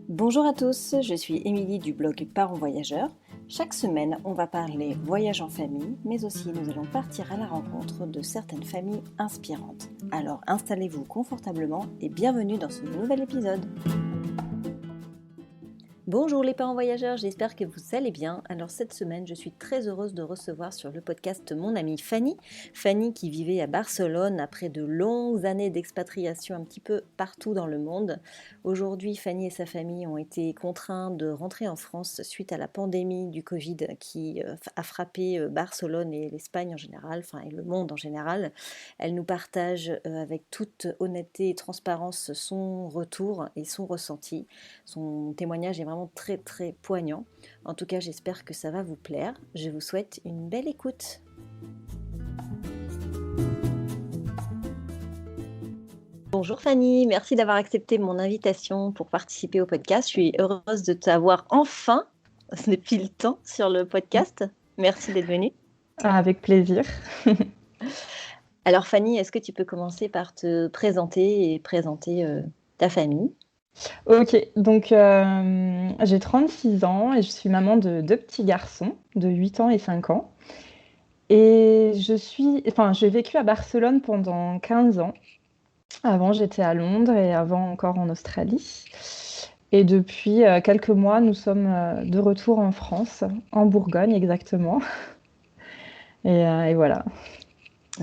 Bonjour à tous, je suis Émilie du blog Parents Voyageurs. Chaque semaine, on va parler voyage en famille, mais aussi nous allons partir à la rencontre de certaines familles inspirantes. Alors installez-vous confortablement et bienvenue dans ce nouvel épisode. Bonjour les parents voyageurs, j'espère que vous allez bien. Alors cette semaine, je suis très heureuse de recevoir sur le podcast mon amie Fanny. Fanny qui vivait à Barcelone après de longues années d'expatriation un petit peu partout dans le monde. Aujourd'hui, Fanny et sa famille ont été contraints de rentrer en France suite à la pandémie du Covid qui a frappé Barcelone et l'Espagne en général, enfin et le monde en général. Elle nous partage avec toute honnêteté et transparence son retour et son ressenti. Son témoignage est vraiment très très poignant. En tout cas, j'espère que ça va vous plaire. Je vous souhaite une belle écoute. Bonjour Fanny, merci d'avoir accepté mon invitation pour participer au podcast. Je suis heureuse de t'avoir enfin, depuis le temps, sur le podcast. Merci d'être venue. Avec plaisir. Alors Fanny, est-ce que tu peux commencer par te présenter et présenter ta famille ? Ok, donc j'ai 36 ans et je suis maman de deux petits garçons de 8 ans et 5 ans. Et j'ai vécu à Barcelone pendant 15 ans. Avant, j'étais à Londres et avant encore en Australie. Et depuis quelques mois, nous sommes de retour en France, en Bourgogne exactement. Et voilà.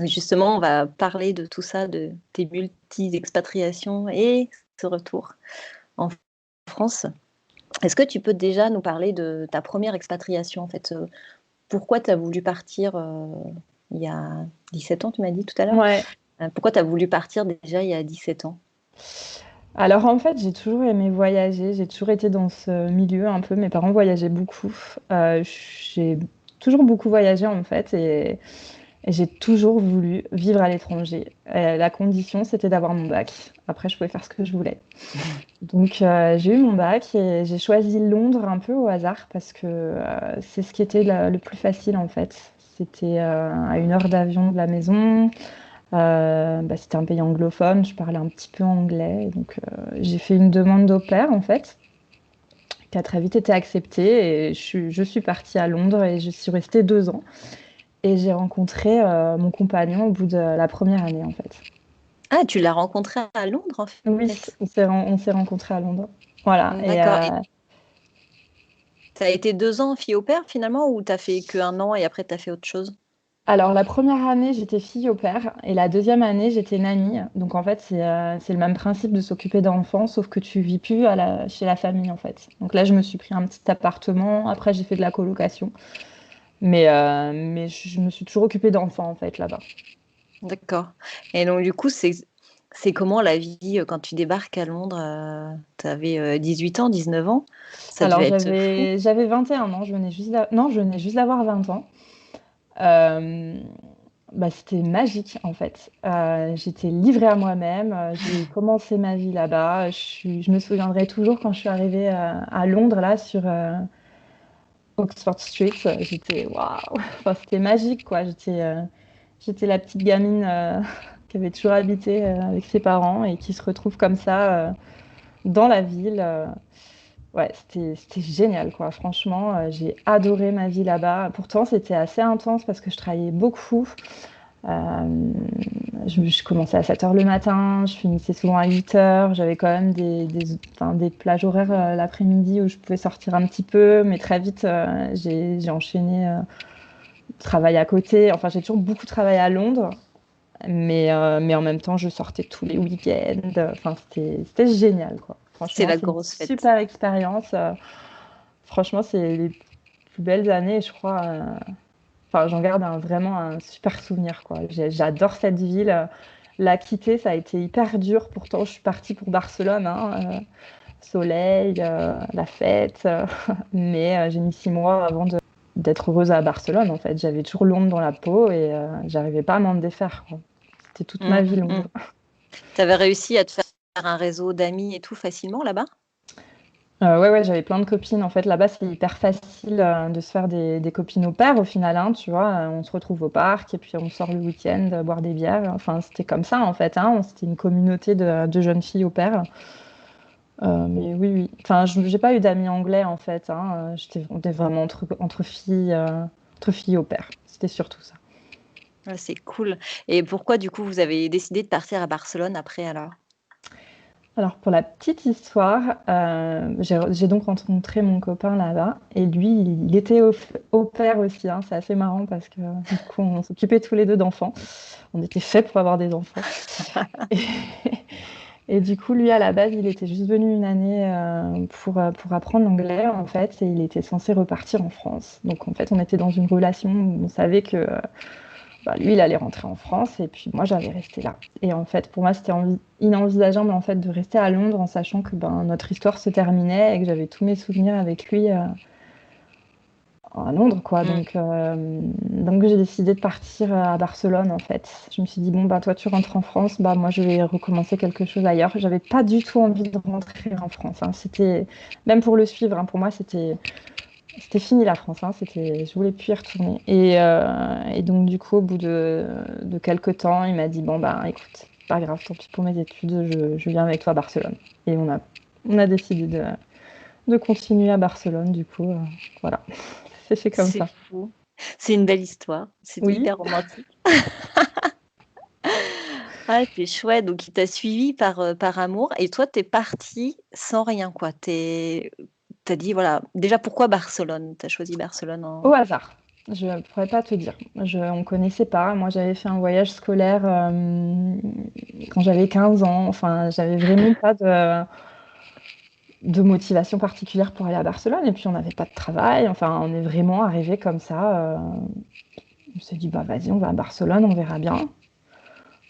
Justement, on va parler de tout ça, de tes multi-expatriations et ce retour en France. Est-ce que tu peux déjà nous parler de ta première expatriation en fait pourquoi tu as voulu partir il y a 17 ans, tu m'as dit tout à l'heure Ouais. Pourquoi tu as voulu partir déjà il y a 17 ans? Alors en fait, j'ai toujours aimé voyager, j'ai toujours été dans ce milieu un peu. Mes parents voyageaient beaucoup. J'ai toujours beaucoup voyagé en fait et j'ai toujours voulu vivre à l'étranger. La condition, c'était d'avoir mon bac. Après, je pouvais faire ce que je voulais. Donc j'ai eu mon bac et j'ai choisi Londres un peu au hasard parce que c'est ce qui était le plus facile en fait. C'était à 1 heure d'avion de la maison. C'était un pays anglophone, je parlais un petit peu anglais. Donc, j'ai fait une demande d'au pair, en fait, qui a très vite été acceptée. Et je suis partie à Londres et je suis restée 2 ans. Et j'ai rencontré mon compagnon au bout de la première année, en fait. Ah, tu l'as rencontré à Londres en Oui, fait. on s'est rencontrés à Londres. Voilà. Et D'accord. Et tu as été 2 ans fille au père finalement ou tu as fait que 1 an et après tu as fait autre chose? alors, la première année, j'étais fille au pair. Et la deuxième année, j'étais nanny. Donc, en fait, c'est le même principe de s'occuper d'enfants, sauf que tu vis plus chez la famille, en fait. Donc là, je me suis pris un petit appartement. Après, j'ai fait de la colocation. Mais je me suis toujours occupée d'enfants, en fait, là-bas. D'accord. Et donc du coup, c'est comment la vie quand tu débarques à Londres? Tu avais 18 ans, 19 ans? Ça Alors, devait être fou. j'avais 21 ans. Non, je venais juste d'avoir 20 ans. Euh, C'était magique, en fait. J'étais livrée à moi-même. J'ai commencé ma vie là-bas. Je me souviendrai toujours quand je suis arrivée à Londres, là, sur Oxford Street. J'étais waouh! Enfin, c'était magique, quoi. J'étais la petite gamine qui avait toujours habité avec ses parents et qui se retrouve comme ça dans la ville. Ouais, c'était génial, quoi. Franchement, j'ai adoré ma vie là-bas. Pourtant, c'était assez intense parce que je travaillais beaucoup. Euh, je commençais à 7 heures le matin, je finissais souvent à 8 heures. J'avais quand même enfin, des plages horaires l'après-midi où je pouvais sortir un petit peu, mais très vite, j'ai enchaîné travail à côté. Enfin, j'ai toujours beaucoup travaillé à Londres, mais en même temps, je sortais tous les week-ends. Enfin, c'était génial, quoi. C'est Franchement, la c'est une grosse fête. super expérience. Franchement, c'est les plus belles années, je crois. Enfin, j'en garde vraiment un super souvenir, quoi. J'adore cette ville. La quitter, ça a été hyper dur. Pourtant, je suis partie pour Barcelone, hein, soleil, la fête. Mais j'ai mis 6 mois avant d'être heureuse à Barcelone, en fait. J'avais toujours Londres dans la peau et j'arrivais pas à m'en défaire, quoi. C'était toute ma vie, Londres. Tu avais réussi à te faire un réseau d'amis et tout facilement là-bas? Ouais, j'avais plein de copines. En fait, là-bas, c'est hyper facile de se faire des copines au pair au final, hein, tu vois. On se retrouve au parc et puis on sort le week-end boire des bières. Enfin, c'était comme ça, en fait, hein. C'était une communauté de jeunes filles au pair. Mais oui, oui. Enfin, j'ai pas eu d'amis anglais en fait, hein. On était vraiment entre filles au pair. C'était surtout ça. Ouais, c'est cool. Et pourquoi, du coup, vous avez décidé de partir à Barcelone après alors? Alors pour la petite histoire, j'ai donc rencontré mon copain là-bas et lui, il était au pair aussi, hein. C'est assez marrant parce que du coup, on s'occupait tous les deux d'enfants. On était faits pour avoir des enfants. Et, et du coup, lui, à la base, il était juste venu une année pour apprendre l'anglais, en fait, et il était censé repartir en France. Donc, en fait, on était dans une relation où on savait que bah, lui, il allait rentrer en France, et puis moi, j'allais rester là. Et en fait, pour moi, c'était inenvisageable en fait, de rester à Londres en sachant que ben, notre histoire se terminait et que j'avais tous mes souvenirs avec lui à Londres, quoi. Mm. Donc j'ai décidé de partir à Barcelone, en fait. Je me suis dit, bon, bah, toi, tu rentres en France, bah, moi, je vais recommencer quelque chose ailleurs. J'avais pas du tout envie de rentrer en France, hein. C'était, même pour le suivre, hein, pour moi, c'était fini la France, hein. Je voulais plus y retourner. Et donc, du coup, au bout de quelques temps, il m'a dit, bon, bah, écoute, pas grave, tant pis pour mes études, je viens avec toi à Barcelone. Et on a décidé de continuer à Barcelone, du coup, voilà. C'est fait comme C'est ça. fou. C'est une belle histoire. C'est Oui. hyper romantique. Ah, c'est chouette. Donc, il t'a suivi par amour et toi, t'es partie sans rien, quoi. T'as dit, voilà. Déjà, pourquoi Barcelone? T'as choisi Barcelone Au en. hasard. Je ne pourrais pas te dire. On ne connaissait pas. Moi, j'avais fait un voyage scolaire quand j'avais 15 ans. Enfin, j'avais vraiment pas de motivation particulière pour aller à Barcelone. Et puis, on n'avait pas de travail. Enfin, on est vraiment arrivé comme ça. On s'est dit, bah, vas-y, on va à Barcelone, on verra bien.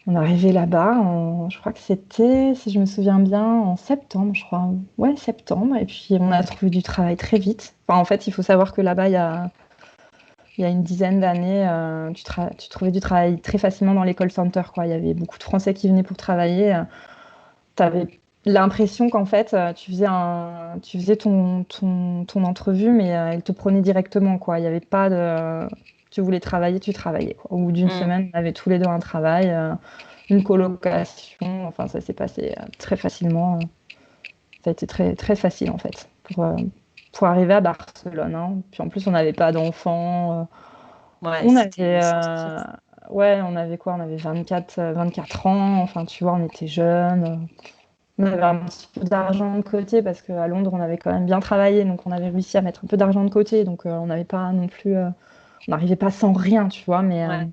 On est arrivé là-bas, je crois que c'était, si je me souviens bien, en septembre, je crois. Ouais, septembre. Et puis, on a trouvé du travail très vite. Enfin, en fait, il faut savoir que là-bas, il y a une dizaine d'années, tu trouvais du travail très facilement dans les call centers, quoi. Il y avait beaucoup de Français qui venaient pour travailler. Tu avais l'impression qu'en fait, tu faisais ton entrevue, mais ils te prenaient directement, quoi. Il n'y avait pas de. Tu voulais travailler, tu travaillais, quoi. Au bout d'une Mm. semaine, on avait tous les deux un travail, une colocation. Enfin, ça s'est passé très facilement. Ça a été très, très facile, en fait, pour arriver à Barcelone, hein. Puis en plus, on n'avait pas d'enfants. Ouais, On c'était avait, sans stress. ouais, on avait quoi? On avait 24 ans. Enfin, tu vois, on était jeunes. On avait un petit peu d'argent de côté parce qu'à Londres, on avait quand même bien travaillé. Donc, on avait réussi à mettre un peu d'argent de côté. Donc, on n'avait pas non plus. On n'arrivait pas sans rien, tu vois. Ouais,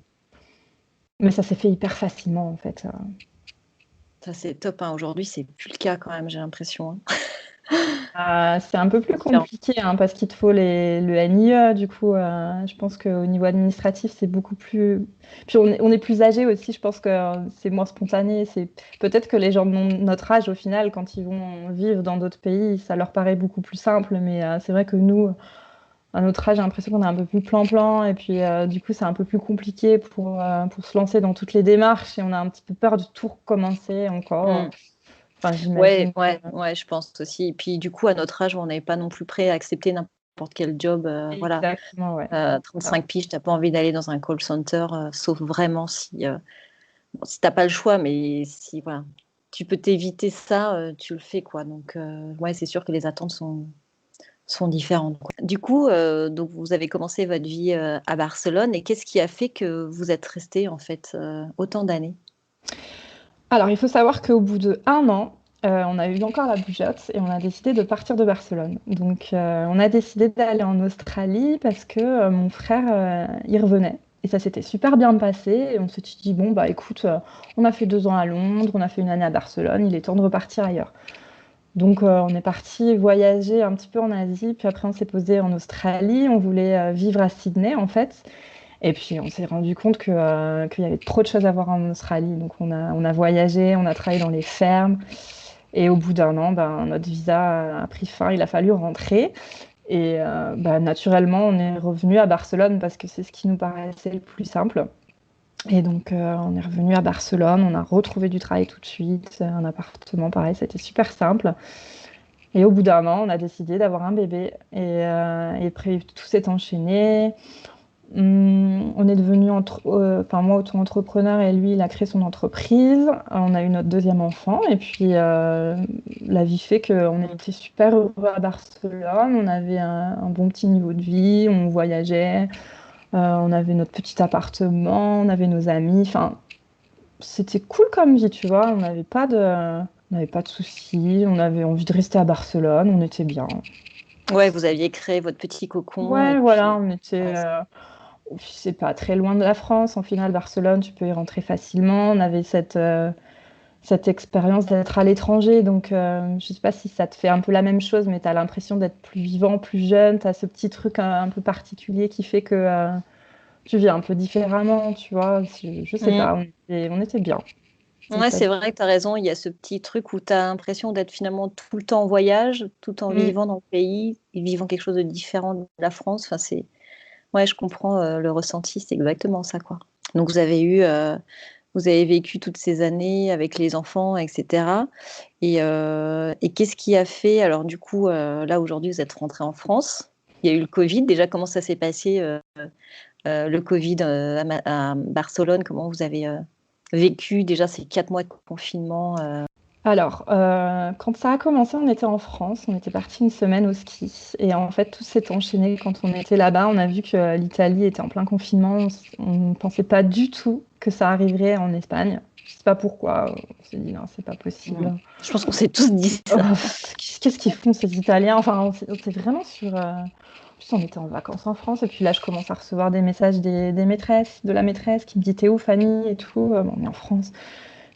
Mais ça s'est fait hyper facilement, en fait. ça c'est top, hein. Aujourd'hui, c'est plus le cas quand même, j'ai l'impression, hein. C'est un peu C'est plus différent. compliqué hein, parce qu'il te faut le NIE. Du coup, je pense qu'au niveau administratif, c'est beaucoup plus. Puis on est plus âgé aussi. Je pense que c'est moins spontané. Peut-être que les gens de notre âge, au final, quand ils vont vivre dans d'autres pays, ça leur paraît beaucoup plus simple. Mais c'est vrai que nous, à notre âge, j'ai l'impression qu'on est un peu plus plan-plan. Et puis, du coup, c'est un peu plus compliqué pour se lancer dans toutes les démarches. Et on a un petit peu peur de tout recommencer encore. Mm. Enfin, Ouais, j'imagine. ouais, ouais, je pense aussi. Et puis, du coup, à notre âge, on n'est pas non plus prêt à accepter n'importe quel job. Voilà, Exactement, ouais. 35 piges, t'as pas envie d'aller dans un call center, sauf vraiment si, bon, si t'as pas le choix, mais si voilà, tu peux t'éviter ça, tu le fais quoi. Donc, ouais, c'est sûr que les attentes sont différentes, quoi. Du coup, donc vous avez commencé votre vie à Barcelone, et qu'est-ce qui a fait que vous êtes resté en fait autant d'années? Alors, il faut savoir qu'au bout de 1 an, on a eu encore la bougeotte et on a décidé de partir de Barcelone. Donc, on a décidé d'aller en Australie parce que mon frère y revenait. Et ça s'était super bien passé. Et on s'est dit, bon, bah écoute, on a fait 2 ans à Londres, on a fait une année à Barcelone, il est temps de repartir ailleurs. Donc, on est parti voyager un petit peu en Asie, puis après, on s'est posé en Australie. On voulait vivre à Sydney, en fait. Et puis on s'est rendu compte qu'il y avait trop de choses à voir en Australie. Donc on a voyagé, on a travaillé dans les fermes. Et au bout d'un an, ben, notre visa a pris fin, il a fallu rentrer. Et ben, naturellement, on est revenu à Barcelone parce que c'est ce qui nous paraissait le plus simple. Et donc on est revenu à Barcelone, on a retrouvé du travail tout de suite, un appartement pareil, c'était super simple. Et au bout d'un an, on a décidé d'avoir un bébé. Et après, tout s'est enchaîné. On est devenu moi auto-entrepreneur et lui il a créé son entreprise. On a eu notre deuxième enfant et puis la vie fait qu'on était super heureux à Barcelone. On avait un bon petit niveau de vie, on voyageait, on avait notre petit appartement, on avait nos amis. Enfin, c'était cool comme vie, tu vois. On n'avait pas de soucis, on avait envie de rester à Barcelone, on était bien. Ouais, vous aviez créé votre petit cocon et Ouais, voilà, puis on était. ouais, C'est pas très loin de la France. En final, Barcelone, tu peux y rentrer facilement. On avait cette expérience d'être à l'étranger. Donc, je sais pas si ça te fait un peu la même chose, mais tu as l'impression d'être plus vivant, plus jeune. Tu as ce petit truc un peu particulier qui fait que tu vis un peu différemment, tu vois. Je sais Mm. pas, on était bien. Ouais, Ça- c'est vrai que tu as raison, il y a ce petit truc où tu as l'impression d'être finalement tout le temps en voyage, tout en Mm. vivant dans le pays et vivant quelque chose de différent de la France. Enfin, ouais, je comprends le ressenti, c'est exactement ça, quoi. Donc vous avez vécu toutes ces années avec les enfants, etc. Et qu'est-ce qui a fait, alors du coup, là aujourd'hui vous êtes rentré en France, il y a eu le Covid, déjà comment ça s'est passé, le Covid à Barcelone, comment vous avez vécu déjà ces 4 mois de confinement Alors, quand ça a commencé, on était en France, on était parti une semaine au ski. Et en fait, tout s'est enchaîné quand on était là-bas. On a vu que l'Italie était en plein confinement. On ne pensait pas du tout que ça arriverait en Espagne. Je sais pas pourquoi. On s'est dit, non, c'est pas Mm. possible. Je pense qu'on s'est tous dit Oh, ça. qu'est-ce qu'ils font, ces Italiens? Enfin, on était vraiment sur. En plus, on était en vacances en France. Et puis là, je commence à recevoir des messages des maîtresses, de la maîtresse qui me dit, t'es où, Fanny? Et tout. Bon, on est en France.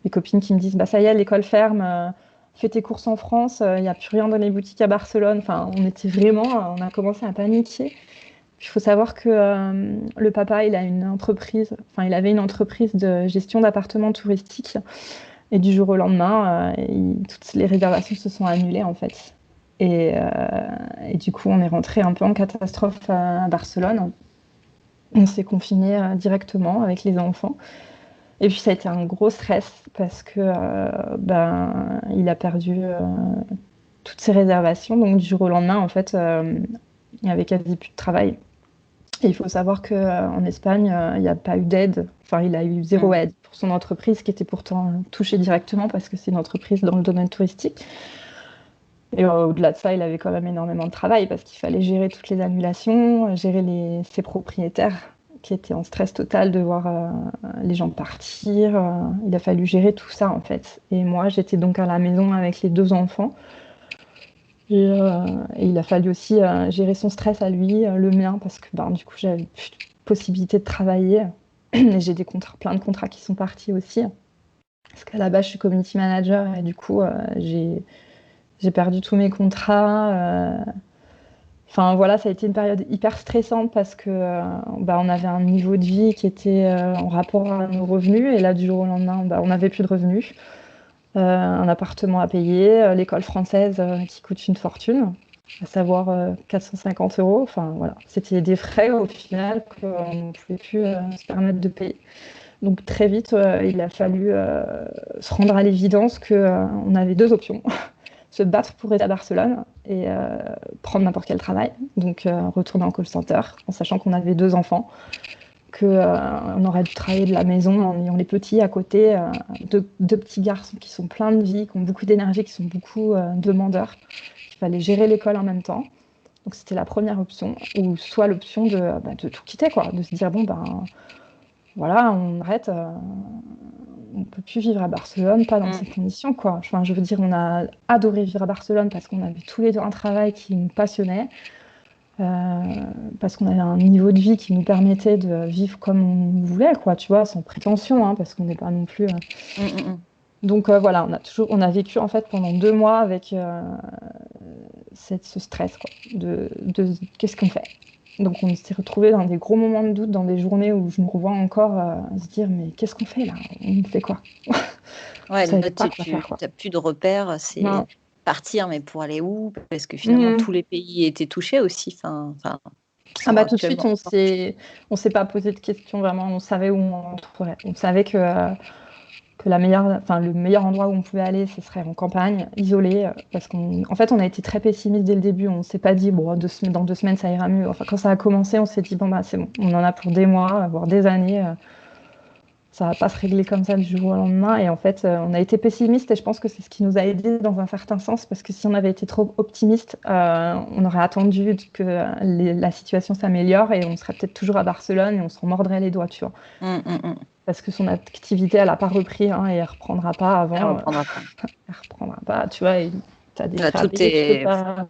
Mes copines qui me disent bah ça y est, l'école ferme, fais tes courses en France, il n'y a plus rien dans les boutiques à Barcelone. Enfin, on était vraiment, on a commencé à paniquer. Il faut savoir que le papa, il a une entreprise, enfin, il avait une entreprise de gestion d'appartements touristiques. Et du jour au lendemain, toutes les réservations se sont annulées en fait. Et du coup, on est rentré un peu en catastrophe à Barcelone. On s'est confiné directement avec les enfants. Et puis ça a été un gros stress parce que il a perdu toutes ses réservations. Donc du jour au lendemain, en fait, il n'y avait quasi plus de travail. Et il faut savoir qu'en Espagne, il n'y a pas eu d'aide. Enfin, il a eu zéro Mm. aide pour son entreprise qui était pourtant touchée directement parce que c'est une entreprise dans le domaine touristique. Et au-delà de ça, il avait quand même énormément de travail parce qu'il fallait gérer toutes les annulations, gérer ses propriétaires qui étaient en stress total de voir les gens partir. Il a fallu gérer tout ça en fait. Et moi, j'étais donc à la maison avec les deux enfants. Et il a fallu aussi gérer son stress à lui, le mien, parce que ben, du coup, j'avais plus de possibilité de travailler. Et j'ai plein de contrats qui sont partis aussi. Parce qu'à la base, je suis community manager et du coup, j'ai perdu tous mes contrats. Enfin voilà, ça a été une période hyper stressante parce que on avait un niveau de vie qui était en rapport à nos revenus et là du jour au lendemain, on n'avait plus de revenus. Un appartement à payer, l'école française qui coûte une fortune, à savoir 450 euros. Enfin voilà, c'était des frais au final qu'on ne pouvait plus se permettre de payer. Donc très vite, il a fallu se rendre à l'évidence qu'on avait deux options se battre pour rester à Barcelone et prendre n'importe quel travail. Donc retourner en call center en sachant qu'on avait deux enfants, qu'on aurait dû travailler de la maison en ayant les petits à côté, deux petits garçons qui sont pleins de vie, qui ont beaucoup d'énergie, qui sont beaucoup demandeurs. Il fallait gérer l'école en même temps. Donc c'était la première option, ou soit l'option de tout quitter, quoi, de se dire bon ben voilà, on arrête, on peut plus vivre à Barcelone, pas dans Mm. ces conditions, quoi. Enfin, je veux dire, on a adoré vivre à Barcelone parce qu'on avait tous les deux un travail qui nous passionnait, euh, parce qu'on avait un niveau de vie qui nous permettait de vivre comme on voulait, quoi, tu vois, sans prétention, hein, parce qu'on n'est pas non plus. Mm, mm, mm. Donc voilà, on a vécu en fait pendant 2 mois avec ce stress, quoi, de qu'est-ce qu'on fait. Donc on s'est retrouvés dans des gros moments de doute, dans des journées où je me revois encore se dire mais qu'est-ce qu'on fait là? On fait quoi? On Ouais, savait là, pas quoi faire, quoi. t'as plus de repères, c'est Non. partir, mais pour aller où? Parce que finalement, Mhm. tous les pays étaient touchés aussi, enfin, qui Ah sont bah tout de suite, actuellement encore touchés. on s'est pas posé de questions vraiment. On savait où on rentrerait. On savait que que le meilleur endroit où on pouvait aller, ce serait en campagne, isolé, parce qu'en fait, on a été très pessimiste dès le début. On s'est pas dit, bon, dans 2 semaines, ça ira mieux. Enfin, quand ça a commencé, on s'est dit, bon, bah, c'est bon, on en a pour des mois, voire des années. Ça va pas se régler comme ça du jour au lendemain. Et en fait, on a été pessimiste et je pense que c'est ce qui nous a aidés dans un certain sens, parce que si on avait été trop optimiste, on aurait attendu que la situation s'améliore et on serait peut-être toujours à Barcelone et on s'en mordrait les doigts, tu vois. Parce que son activité, elle n'a pas repris, hein, et elle ne reprendra pas avant. Elle reprendra pas. Elle reprendra pas, tu vois. Tu as des Là, fabriques, tu peux pas...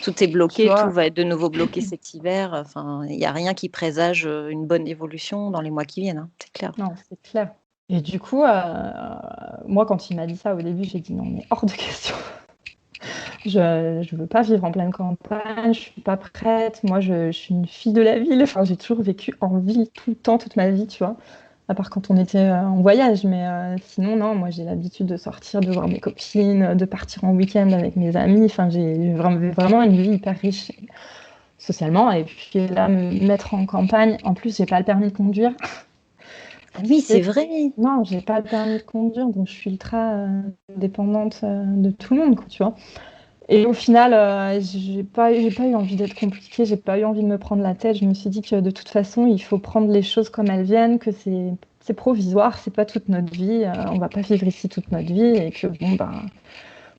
tout est bloqué, Tu vois. tout va être de nouveau bloqué cet hiver. Enfin, il n'y a rien qui présage une bonne évolution dans les mois qui viennent, hein, c'est clair. Non, c'est clair. Et du coup, moi, quand il m'a dit ça au début, j'ai dit non, mais hors de question. Je ne veux pas vivre en pleine campagne, je ne suis pas prête. Moi, je suis une fille de la ville. Enfin, j'ai toujours vécu en ville tout le temps, toute ma vie, tu vois. À part quand on était en voyage. Mais sinon, non, moi, j'ai l'habitude de sortir, de voir mes copines, de partir en week-end avec mes amis. Enfin, j'ai vraiment une vie hyper riche socialement. Et puis là, me mettre en campagne, en plus, j'ai pas le permis de conduire. Oui, c'est vrai. Non, j'ai pas le permis de conduire, donc je suis ultra dépendante de tout le monde, quoi, tu vois. Et au final, j'ai pas eu envie d'être compliquée, j'ai pas eu envie de me prendre la tête. Je me suis dit que de toute façon, il faut prendre les choses comme elles viennent, que c'est provisoire, c'est pas toute notre vie, on va pas vivre ici toute notre vie, et que bon, ben,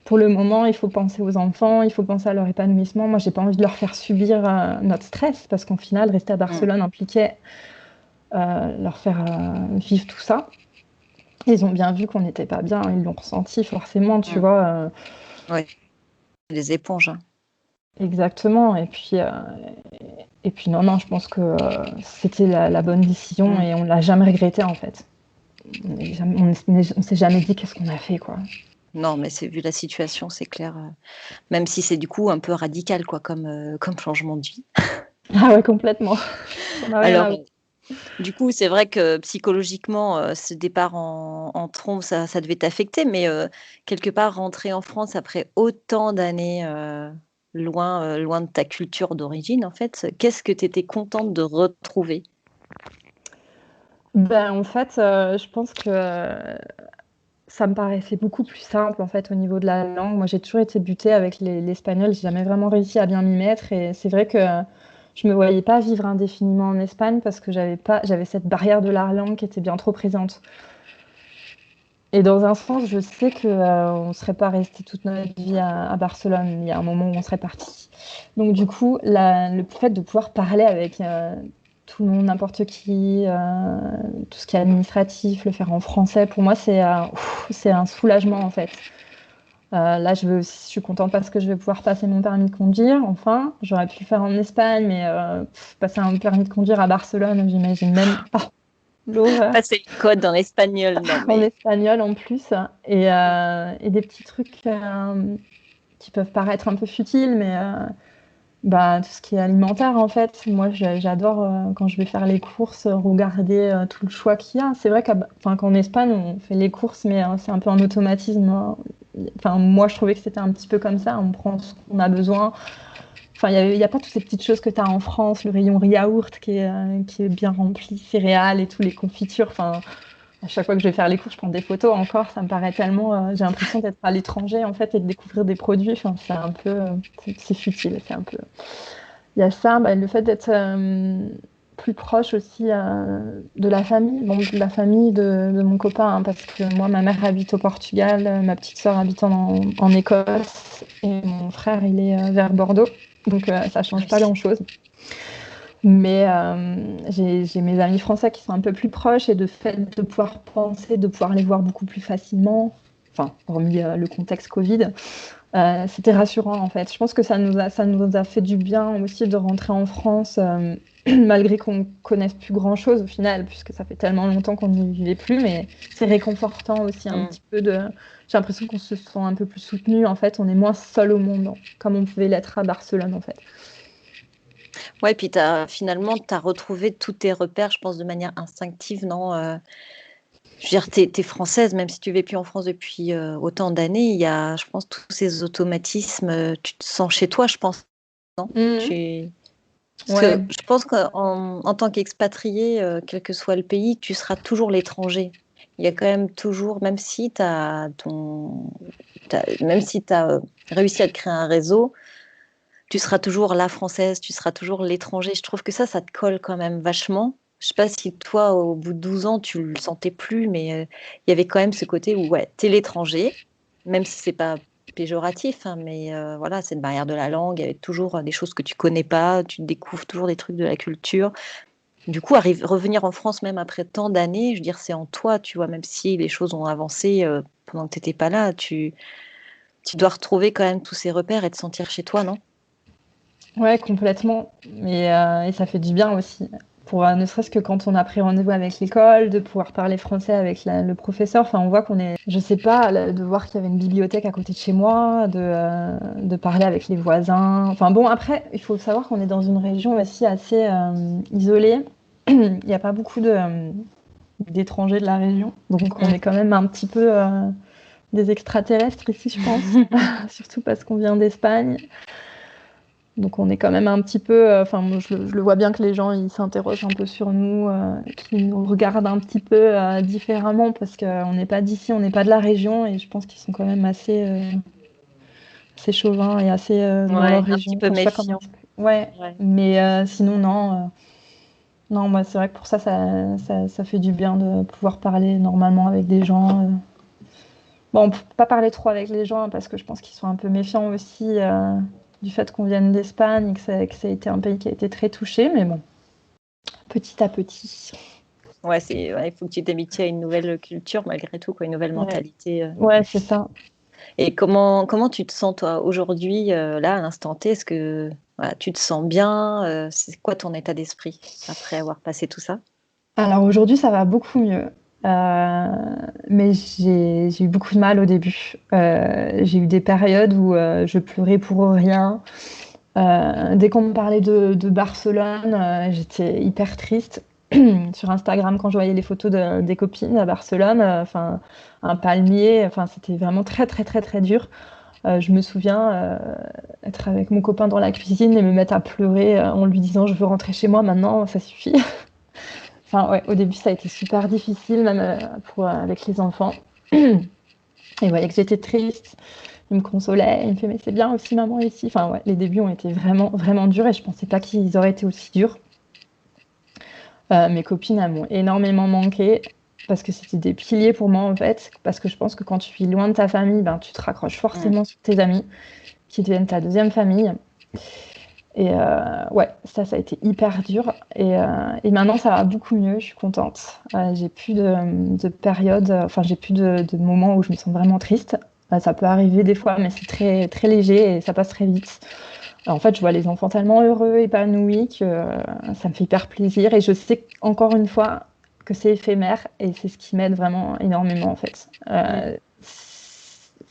pour le moment, il faut penser aux enfants, il faut penser à leur épanouissement. Moi, j'ai pas envie de leur faire subir notre stress, parce qu'au final, rester à Barcelone impliquait leur faire vivre tout ça. Ils ont bien vu qu'on n'était pas bien, ils l'ont ressenti forcément, tu vois. Oui, les éponges. Hein. Exactement. Et puis non, je pense que c'était la bonne décision et on l'a jamais regretté en fait. On s'est jamais dit qu'est-ce qu'on a fait, quoi. Non, mais vu la situation, c'est clair. Même si c'est du coup un peu radical, quoi, comme changement de vie. Ah ouais, complètement. Alors, du coup, c'est vrai que psychologiquement, ce départ en trombe, ça devait t'affecter, mais quelque part, rentrer en France après autant d'années loin de ta culture d'origine, en fait, qu'est-ce que tu étais contente de retrouver? Ben, en fait, je pense que ça me paraissait beaucoup plus simple en fait au niveau de la langue. Moi, j'ai toujours été butée avec l'espagnol, j'ai jamais vraiment réussi à bien m'y mettre. Et c'est vrai que je me voyais pas vivre indéfiniment en Espagne parce que j'avais cette barrière de la langue qui était bien trop présente. Et dans un sens, je sais que on serait pas resté toute notre vie à Barcelone. Il y a un moment où on serait parti. Donc du coup, le fait de pouvoir parler avec tout le monde, n'importe qui, tout ce qui est administratif, le faire en français, pour moi, c'est un soulagement en fait. Là, je suis contente parce que je vais pouvoir passer mon permis de conduire. Enfin, j'aurais pu le faire en Espagne, mais passer un permis de conduire à Barcelone, j'imagine même pas l'horreur. Passer le code en espagnol, non En mais espagnol en plus. Et des petits trucs qui peuvent paraître un peu futiles, mais bah, tout ce qui est alimentaire, en fait, moi j'adore quand je vais faire les courses, regarder tout le choix qu'il y a. C'est vrai qu'en Espagne, on fait les courses, mais c'est un peu un automatisme. Enfin, moi je trouvais que c'était un petit peu comme ça, on prend ce qu'on a besoin. Enfin, il y a pas toutes ces petites choses que tu as en France, le rayon yaourt qui est bien rempli, céréales et tout, les confitures. Enfin, à chaque fois que je vais faire les courses, je prends des photos encore. Ça me paraît tellement. J'ai l'impression d'être à l'étranger en fait et de découvrir des produits. Enfin, c'est un peu. C'est futile. C'est un peu. Il y a ça, bah, le fait d'être plus proche aussi de la famille. Bon, de la famille de mon copain, hein, parce que moi, ma mère habite au Portugal, ma petite sœur habite en Écosse et mon frère, il est vers Bordeaux. Donc, ça change pas grand-chose. Mais j'ai mes amis français qui sont un peu plus proches et de fait de pouvoir penser, de pouvoir les voir beaucoup plus facilement, enfin, hormis le contexte Covid, c'était rassurant en fait. Je pense que ça nous a fait du bien aussi de rentrer en France, malgré qu'on ne connaisse plus grand-chose au final, puisque ça fait tellement longtemps qu'on n'y vivait plus, mais c'est réconfortant aussi un petit peu de... J'ai l'impression qu'on se sent un peu plus soutenu, en fait, on est moins seul au monde, comme on pouvait l'être à Barcelone en fait. ouais, puis finalement, tu as retrouvé tous tes repères, je pense, de manière instinctive, non? Je veux dire, t'es française, même si tu vis plus en France depuis autant d'années, il y a, je pense, tous ces automatismes, tu te sens chez toi, je pense, non? Parce Ouais. que je pense qu'en tant qu'expatrié, quel que soit le pays, tu seras toujours l'étranger. il y a quand même toujours, même si tu as même si tu as réussi à te créer un réseau, tu seras toujours la française, tu seras toujours l'étranger. Je trouve que ça te colle quand même vachement. Je sais pas si toi, au bout de 12 ans, tu le sentais plus, mais il y avait quand même ce côté où, ouais, t'es l'étranger, même si c'est pas péjoratif, hein, mais voilà, cette barrière de la langue, il y avait toujours des choses que tu connais pas, tu découvres toujours des trucs de la culture. Du coup, revenir en France même après tant d'années, je veux dire, c'est en toi, tu vois, même si les choses ont avancé pendant que tu n'étais pas là, tu dois retrouver quand même tous ces repères et te sentir chez toi, non? Ouais, complètement. Et ça fait du bien aussi. Ne serait-ce que quand on a pris rendez-vous avec l'école, de pouvoir parler français avec le professeur. Enfin, on voit qu'on est, je sais pas, de voir qu'il y avait une bibliothèque à côté de chez moi, de parler avec les voisins. Enfin bon, après, il faut savoir qu'on est dans une région aussi assez isolée. Il n'y a pas beaucoup d'étrangers de la région. Donc on est quand même un petit peu des extraterrestres ici, je pense. Surtout parce qu'on vient d'Espagne. Donc on est quand même un petit peu, enfin moi je le vois bien que les gens ils s'interrogent un peu sur nous, qu'ils nous regardent un petit peu différemment parce qu'on n'est pas d'ici, on n'est pas de la région et je pense qu'ils sont quand même assez chauvins et assez dans Ouais, leur un petit région. peu Enfin je sais pas comment. méfiant. Ouais, Ouais. mais sinon non, non moi c'est vrai que pour ça fait du bien de pouvoir parler normalement avec des gens. Bon, on peut pas parler trop avec les gens hein, parce que je pense qu'ils sont un peu méfiants aussi du fait qu'on vienne d'Espagne et que ça a été un pays qui a été très touché, mais bon, petit à petit. Ouais, il faut que tu t'habitues à une nouvelle culture malgré tout, quoi, une nouvelle Ouais, mentalité. ouais c'est ça. Et comment tu te sens toi aujourd'hui, là, à l'instant T? Est-ce que voilà, tu te sens bien? C'est quoi ton état d'esprit après avoir passé tout ça? Alors aujourd'hui, ça va beaucoup mieux. Euh, mais j'ai eu beaucoup de mal au début. J'ai eu des périodes où je pleurais pour rien. Dès qu'on me parlait de Barcelone, j'étais hyper triste. Sur Instagram, quand je voyais les photos des copines à Barcelone, enfin un palmier, enfin c'était vraiment très très très très dur. Je me souviens être avec mon copain dans la cuisine et me mettre à pleurer en lui disant je veux rentrer chez moi maintenant, ça suffit. Enfin ouais, au début ça a été super difficile même avec les enfants. Il voyait que j'étais triste, il me consolait, il me fait mais c'est bien aussi maman ici. Enfin ouais, les débuts ont été vraiment vraiment durs et je pensais pas qu'ils auraient été aussi durs. Mes copines elles m'ont énormément manqué parce que c'était des piliers pour moi en fait. Parce que je pense que quand tu vis loin de ta famille, ben, tu te raccroches Mm. forcément sur tes amis qui deviennent ta deuxième famille. Et ouais, ça a été hyper dur. Et maintenant, ça va beaucoup mieux, je suis contente. J'ai plus de période, enfin, j'ai plus de moments où je me sens vraiment triste. Ça peut arriver des fois, mais c'est très, très léger et ça passe très vite. En fait, je vois les enfants tellement heureux, épanouis que ça me fait hyper plaisir. Et je sais encore une fois que c'est éphémère et c'est ce qui m'aide vraiment énormément en fait. Mm.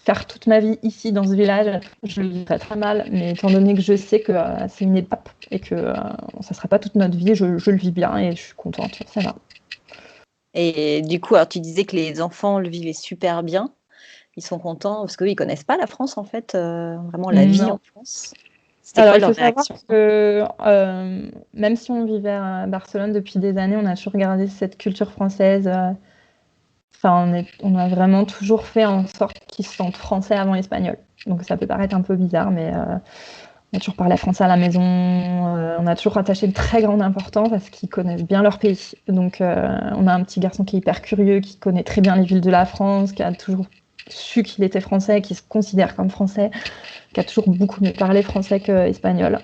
Faire toute ma vie ici dans ce village, je le vivrais très mal, mais étant donné que je sais que c'est une étape et que ça ne sera pas toute notre vie, je le vis bien et je suis contente, ça va. Et du coup, alors tu disais que les enfants le vivaient super bien. Ils sont contents parce qu'eux, ils connaissent pas la France en fait, vraiment la vie Non. en France. C'était Alors, quoi il faut leur savoir réaction? que même si on vivait à Barcelone depuis des années, on a toujours gardé cette culture française. Enfin, on a vraiment toujours fait en sorte qu'ils se sentent français avant espagnol. Donc, ça peut paraître un peu bizarre, mais on a toujours parlé français à la maison. On a toujours attaché de très grande importance à ce qu'ils connaissent bien leur pays. Donc, on a un petit garçon qui est hyper curieux, qui connaît très bien les villes de la France, qui a toujours su qu'il était français, qui se considère comme français, qui a toujours beaucoup mieux parlé français qu'espagnol.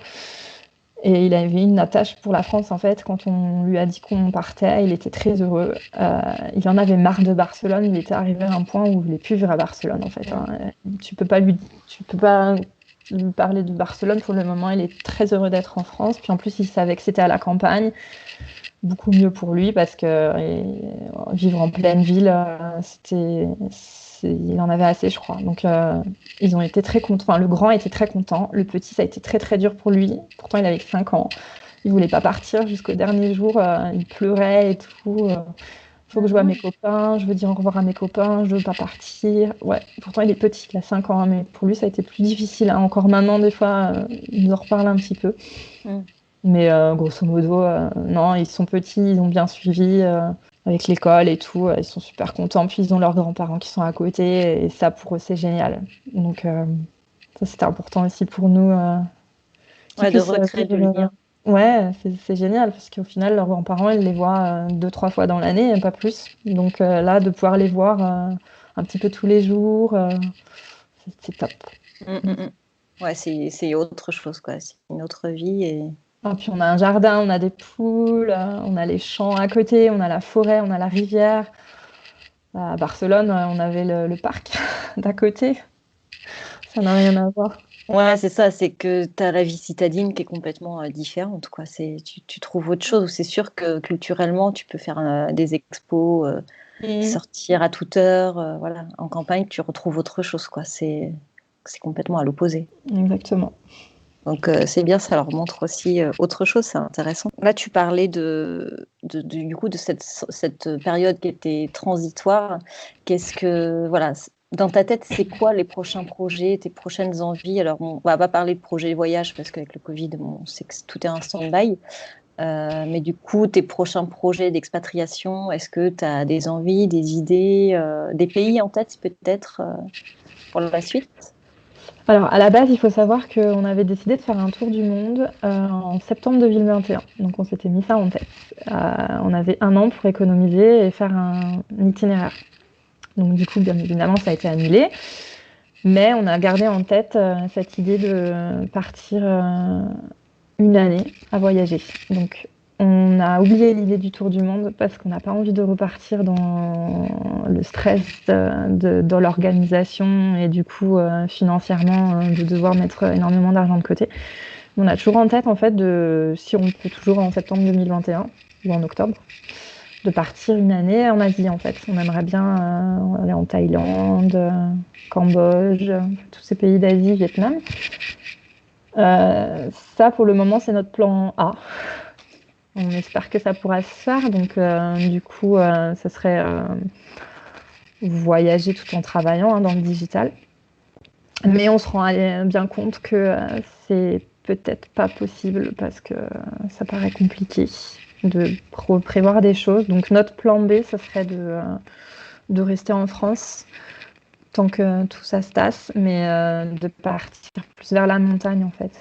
Et il avait une attache pour la France, en fait. Quand on lui a dit qu'on partait, il était très heureux. Il en avait marre de Barcelone. Il était arrivé à un point où il ne voulait plus vivre à Barcelone, en fait. Hein. Tu peux pas lui parler de Barcelone pour le moment. Il est très heureux d'être en France. Puis en plus, il savait que c'était à la campagne. Beaucoup mieux pour lui parce que vivre en pleine ville, il en avait assez, je crois. Donc, ils ont été très contents. Enfin, le grand était très content. Le petit, ça a été très, très dur pour lui. Pourtant, il avait que 5 ans. Il voulait pas partir jusqu'au dernier jour. Il pleurait et tout. Faut que je voie mes copains. Je veux dire au revoir à mes copains. Je veux pas partir. Ouais. Pourtant, il est petit. Il a 5 ans. Hein, mais pour lui, ça a été plus difficile. Hein. Encore maintenant, des fois, il nous en reparle un petit peu. Mm. Mais grosso modo, non, ils sont petits. Ils ont bien suivi. avec l'école et tout. Ils sont super contents. Puis ils ont leurs grands-parents qui sont à côté et ça pour eux c'est génial. Donc ça c'était important aussi pour nous qu'ils Ouais, de puissent recréer du vivre. lien. Ouais, c'est génial parce qu'au final leurs grands-parents ils les voient 2-3 fois dans l'année, pas plus. Donc là de pouvoir les voir un petit peu tous les jours, c'est top. Mm, mm, mm. Ouais, c'est autre chose, quoi. C'est une autre vie. Et... Ah, puis on a un jardin, on a des poules, on a les champs à côté, on a la forêt, on a la rivière. À Barcelone, on avait le parc d'à côté. Ça n'a rien à voir. Ouais, c'est ça, c'est que tu as la vie citadine qui est complètement différente, quoi. Tu trouves autre chose. C'est sûr que culturellement, tu peux faire des expos, Mhm. sortir à toute heure. Voilà. En campagne, tu retrouves autre chose, quoi. C'est complètement à l'opposé. Exactement. Donc, c'est bien, ça leur montre aussi autre chose, c'est intéressant. Là, tu parlais du coup, de cette période qui était transitoire. Voilà, dans ta tête, c'est quoi les prochains projets, tes prochaines envies? Alors, on va pas parler de projet voyage parce qu'avec le Covid, on sait que tout est un stand-by. Mais du coup, tes prochains projets d'expatriation, est-ce que tu as des envies, des idées, des pays en tête peut-être pour la suite? Alors, à la base, il faut savoir qu'on avait décidé de faire un tour du monde en septembre 2021. Donc, on s'était mis ça en tête. On avait 1 an pour économiser et faire un itinéraire. Donc, du coup, bien évidemment, ça a été annulé. Mais on a gardé en tête cette idée de partir 1 année à voyager. Donc, on a oublié l'idée du tour du monde parce qu'on n'a pas envie de repartir dans le stress dans l'organisation et du coup financièrement de devoir mettre énormément d'argent de côté. On a toujours en tête en fait si on peut toujours en septembre 2021 ou en octobre, de partir 1 année en Asie en fait. On aimerait bien aller en Thaïlande, Cambodge, tous ces pays d'Asie, Vietnam. Ça pour le moment c'est notre plan A. On espère que ça pourra se faire. Donc, du coup, ça serait voyager tout en travaillant dans le digital. Mais on se rend bien compte que c'est peut-être pas possible parce que ça paraît compliqué de prévoir des choses. Donc, notre plan B, ce serait de rester en France tant que tout ça se tasse, mais de partir plus vers la montagne en fait.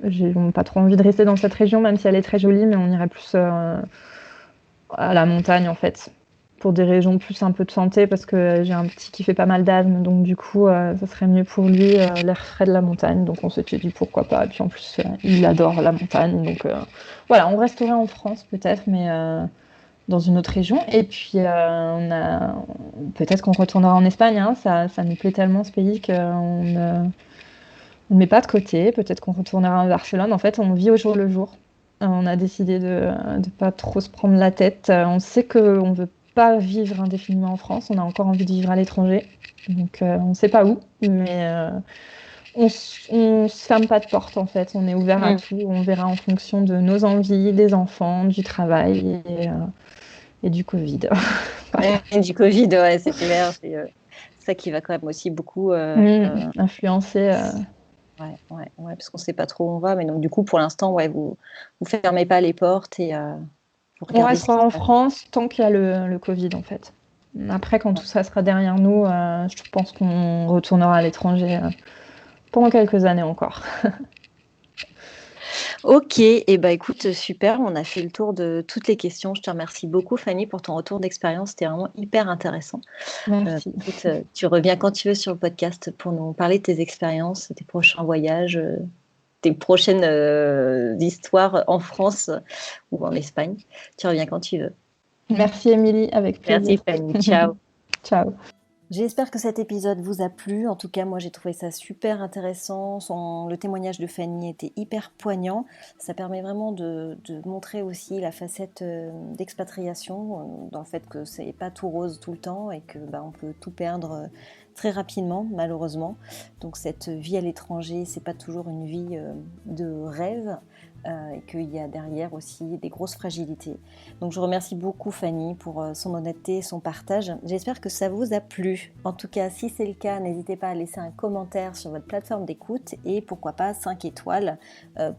J'ai pas trop envie de rester dans cette région, même si elle est très jolie, mais on irait plus à la montagne en fait, pour des raisons plus un peu de santé, parce que j'ai un petit qui fait pas mal d'asthme, donc du coup, ça serait mieux pour lui l'air frais de la montagne. Donc on s'était dit pourquoi pas. Et puis en plus, il adore la montagne, donc voilà, on resterait en France peut-être, mais dans une autre région. Et puis peut-être qu'on retournera en Espagne. Hein, ça nous plaît tellement ce pays qu'on ne met pas de côté. Peut-être qu'on retournera à Barcelone. En fait, on vit au jour le jour. On a décidé de ne pas trop se prendre la tête. On sait qu'on ne veut pas vivre indéfiniment en France. On a encore envie de vivre à l'étranger. Donc, on ne sait pas où. Mais on ne se ferme pas de porte, en fait. On est ouvert à Mm. tout. On verra en fonction de nos envies, des enfants, du travail et du Covid. Voilà. Et du Covid, ouais, c'est clair. C'est ça qui va quand même aussi beaucoup. Influencer. Ouais, ouais, ouais, parce qu'on ne sait pas trop où on va. Mais donc, du coup, pour l'instant, ouais, vous fermez pas les portes et vous On regardez ce qui restera se en passe. France tant qu'il y a le Covid, en fait. Après, quand tout ça sera derrière nous, je pense qu'on retournera à l'étranger pendant quelques années encore. Ok, et bah écoute, super, on a fait le tour de toutes les questions. Je te remercie beaucoup, Fanny, pour ton retour d'expérience. C'était vraiment hyper intéressant. Merci. Écoute, tu reviens quand tu veux sur le podcast pour nous parler de tes expériences, tes prochains voyages, tes prochaines histoires en France ou en Espagne. Tu reviens quand tu veux. Merci, Émilie, avec Merci, plaisir. Fanny. Ciao. Ciao. J'espère que cet épisode vous a plu. En tout cas, moi, j'ai trouvé ça super intéressant. Le témoignage de Fanny était hyper poignant. Ça permet vraiment de montrer aussi la facette d'expatriation, dans le fait que c'est pas tout rose tout le temps et que on peut tout perdre très rapidement, malheureusement. Donc cette vie à l'étranger, c'est pas toujours une vie de rêve. et qu'il y a derrière aussi des grosses fragilités. Donc je remercie beaucoup Fanny pour son honnêteté et son partage. J'espère que ça vous a plu. En tout cas, si c'est le cas, n'hésitez pas à laisser un commentaire sur votre plateforme d'écoute et pourquoi pas 5 étoiles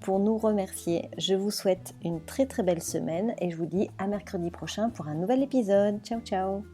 pour nous remercier. Je vous souhaite une très très belle semaine et je vous dis à mercredi prochain pour un nouvel épisode. Ciao ciao!